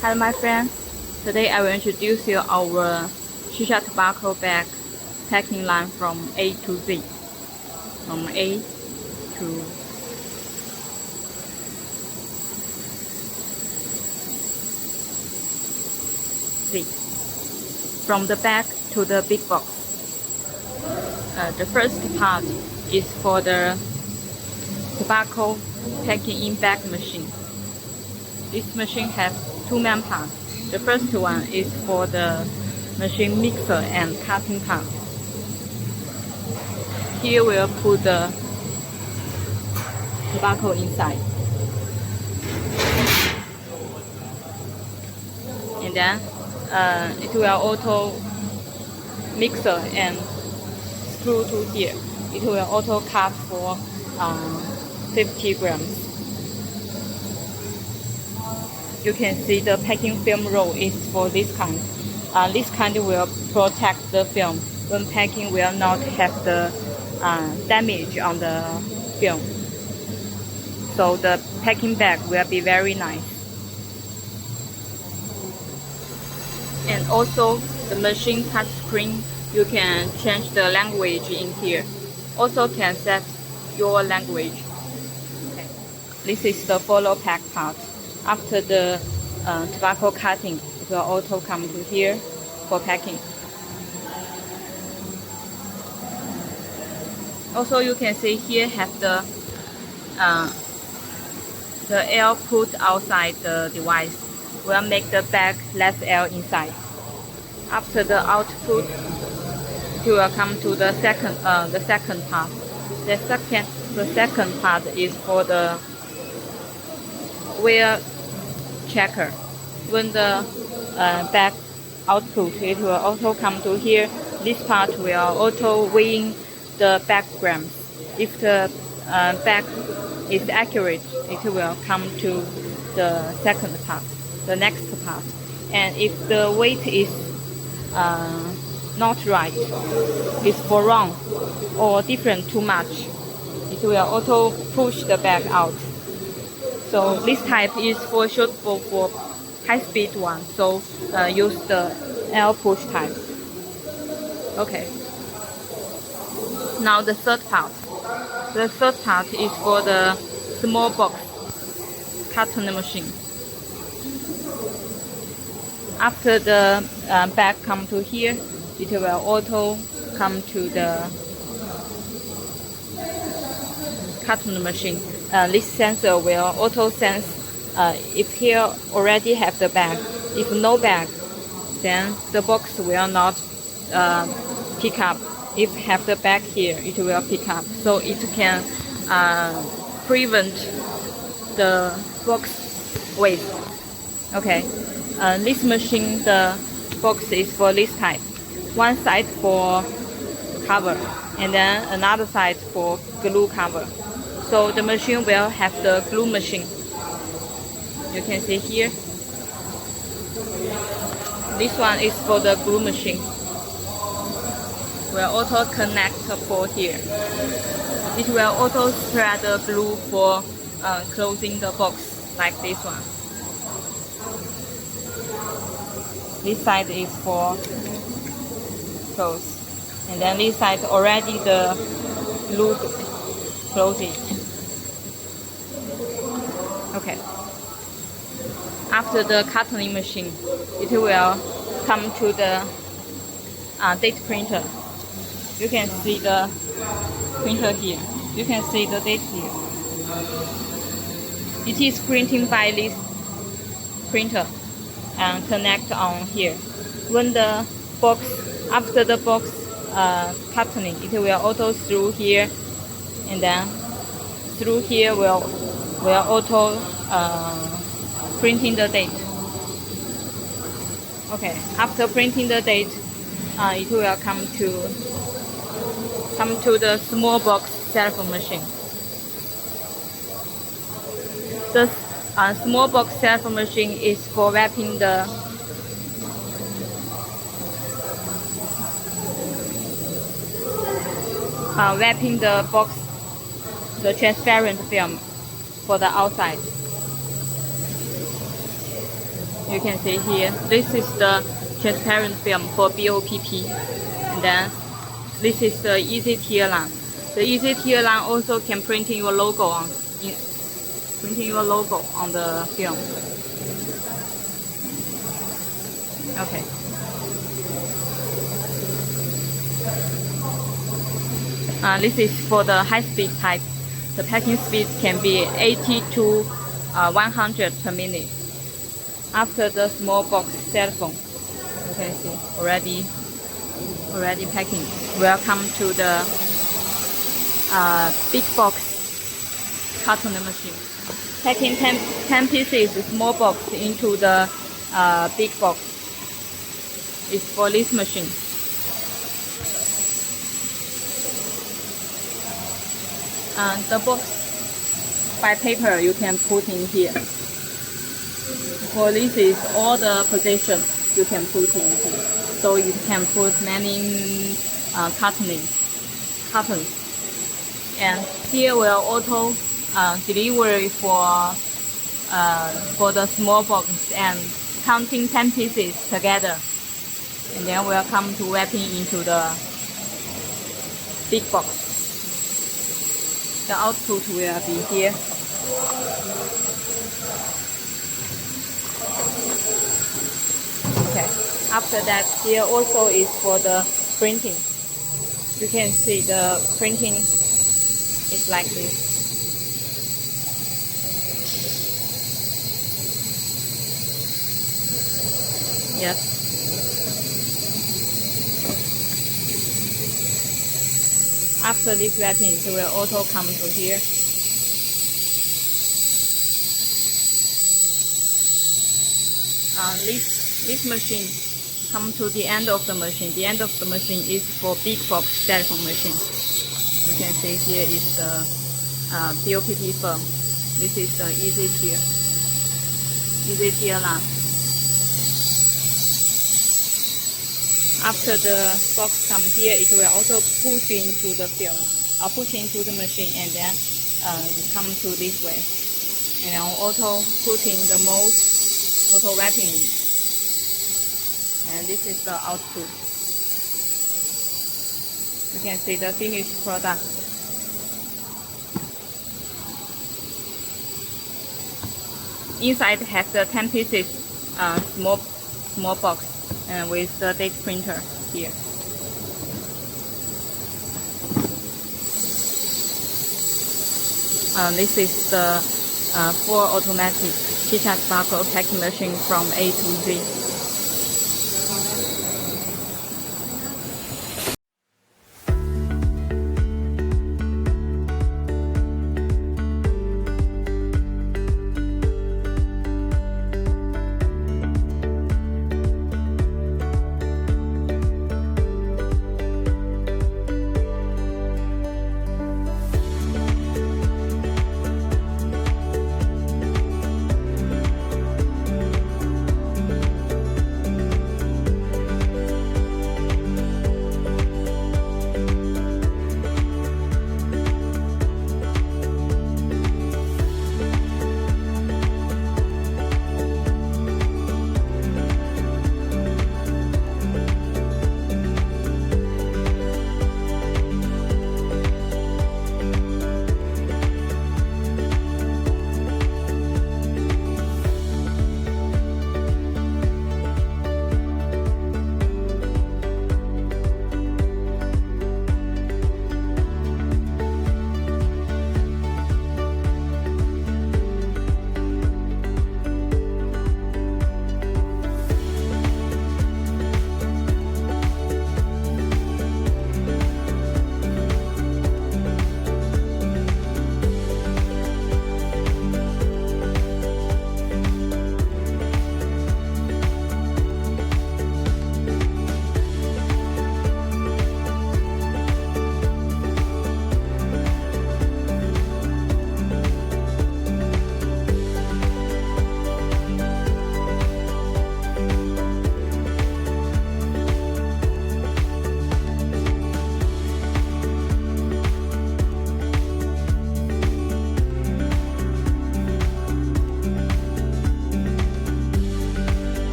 Hello my friends, today I will introduce you our shisha tobacco bag packing line from A to Z. From A to Z. From the bag to the big box. The first part is for the tobacco packing in bag machine. This machine has two main parts. The first one is for the machine mixer and cutting part. Here we'll put the tobacco inside. And then it will auto mixer and screw to here. It will auto cut for 50 grams. You can see the packing film roll is for this kind. This kind will protect the film. When packing will not have the damage on the film. So the packing bag will be very nice. And also the machine touch screen, you can change the language in here. Also can set your language. Okay. This is the follow pack part. After the tobacco cutting, it will auto come to here for packing. Also, you can see here have the air put outside the device will make the bag less air inside. After the output, it will come to the second part. The second part is for the wear checker. When the bag output, it will auto come to here. This part will auto weighing the bag grams. If the bag is accurate, it will come to the second part, the next part. And if the weight is not right, it's for wrong or different too much, it will auto push the bag out. So this type is for suitable for high-speed one. So use the air push type. Okay. Now the third part. The third part is for the small box carton machine. After the bag come to here, it will auto come to the carton machine. This sensor will auto sense if here already have the bag. If no bag, then the box will not pick up. If have the bag here, it will pick up. So it can prevent the box waste. Okay. This machine, the box is for this type. One side for cover, and then another side for glue cover. So the machine will have the glue machine. You can see here. This one is for the glue machine. Will auto connect for here. It will auto spread the glue for closing the box like this one. This side is for close, and then this side already the glue close it. Okay. After the cartoning machine, it will come to the date printer. You can see the printer here. You can see the date here. It is printing by this printer and connect on here. When the box, after the box cartoning, it will auto through here, and then through here will auto printing the date. Okay, after printing the date, it will come to the small box telephone machine. The small box telephone machine is for wrapping the box, the transparent film for the outside. You can see here, this is the transparent film for BOPP. And then this is the easy tear line. The easy tear line also can print your logo on the film. Okay. This is for the high-speed type. The packing speed can be 80 to 100 per minute. After the small box cell phone, you can see already packing. Welcome to the big box carton machine. Packing 10 pieces small box into the big box is for this machine. The box by paper you can put in here. For this is all the position you can put in here. So you can put many cartons. And here will auto delivery for the small box and counting 10 pieces together. And then we'll come to wrapping into the big box. The output will be here. Okay. After that, here also is for the printing. You can see the printing is like this. Yes. After this wrapping, it will auto come to here. This machine come to the end of the machine. The end of the machine is for big box telephone machine. You can see here is the BOPP firm. This is the easy tear line. After the box come here, it will also push into the film, or push into the machine, and then come to this way, and then auto put in the mold, auto wrapping it, and this is the output. You can see the finished product. Inside has the 10 pieces small box. With the date printer here. This is the full automatic shisha tobacco packing machine from A to Z.